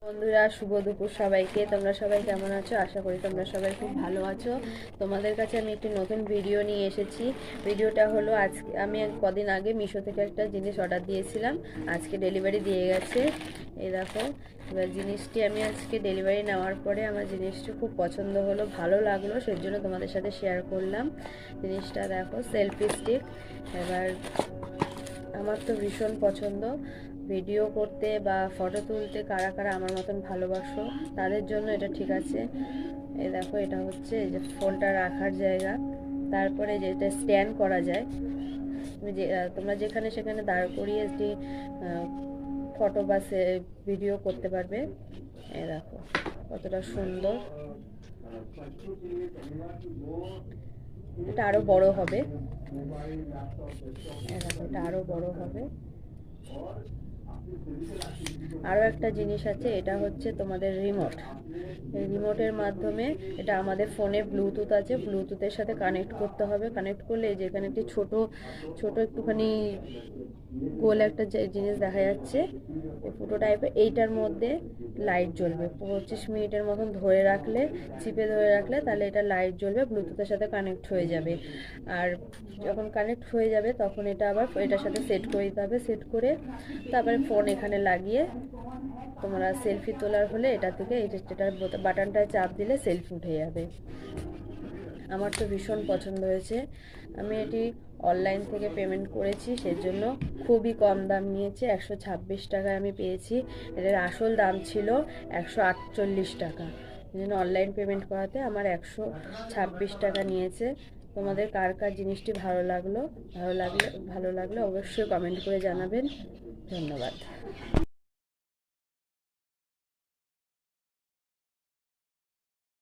বন্ধুরা, শুভ দুপুর সবাইকে। তোমরা সবাই কেমন আছো? আশা করি তোমরা সবাই খুব ভালো আছো। তোমাদের কাছে আমি একটি নতুন ভিডিও নিয়ে এসেছি। ভিডিওটা হলো, আজকে আমি কদিন আগে মিশো থেকে একটা জিনিস অর্ডার দিয়েছিলাম, আজকে ডেলিভারি দিয়ে গেছে। এই দেখো, এবার জিনিসটি আমি আজকে ডেলিভারি নেওয়ার পরে আমার জিনিসটি খুব পছন্দ হলো, ভালো লাগলো, সেই জন্য তোমাদের সাথে শেয়ার করলাম। জিনিসটা দেখো, সেলফি স্টিক। এবার আমার তো ভীষণ পছন্দ ভিডিও করতে বা ফটো তুলতে। কারা কারা আমার মতন ভালোবাসো, তাদের জন্য এটা ঠিক আছে। এই দেখো, এটা হচ্ছে এই যে ফোনটা রাখার জায়গা, তারপরে যেটা স্ট্যান্ড করা যায়। তোমরা যেখানে সেখানে দাঁড় করিয়ে যে ফটো বা ভিডিও করতে পারবে। এই দেখো কতটা সুন্দর। এটা আরো বড় হবে, এটা আরো বড় হবে। আরও একটা জিনিস আছে, এটা হচ্ছে তোমাদের রিমোট। এই রিমোটের মাধ্যমে এটা আমাদের ফোনে ব্লুটুথ আছে, ব্লুটুথের সাথে কানেক্ট করতে হবে। কানেক্ট করলে যেখানে একটি ছোট ছোট একটুখানি গোল একটা জিনিস দেখা যাচ্ছে, ফুটো টাইপের, এইটার মধ্যে লাইট জ্বলবে। 25 মিনিটের মতন ধরে রাখলে, চিপে ধরে রাখলে, তাহলে এটা লাইট জ্বলবে, ব্লুটুথের সাথে কানেক্ট হয়ে যাবে। আর যখন কানেক্ট হয়ে যাবে তখন এটা আবার এটার সাথে সেট করে দিতে হবে। সেট করে তারপরে ফোন এখানে লাগিয়ে তোমরা সেলফি তোলার হলে এটা থেকে এটার বাটনটায় চাপ দিলে সেলফি উঠে যাবে। আমার তো ভীষণ পছন্দ হয়েছে। আমি এটি অনলাইন থেকে পেমেন্ট করেছি, সেজন্য খুবই কম দাম নিয়েছে। 126 টাকায় আমি পেয়েছি। এটার আসল দাম ছিল 148 টাকা। এই জন্য অনলাইন পেমেন্ট করাতে আমার 126 টাকা নিয়েছে। তোমাদের কার কার জিনিসটি ভালো লাগলো অবশ্যই কমেন্ট করে জানাবেন। ধন্যবাদ।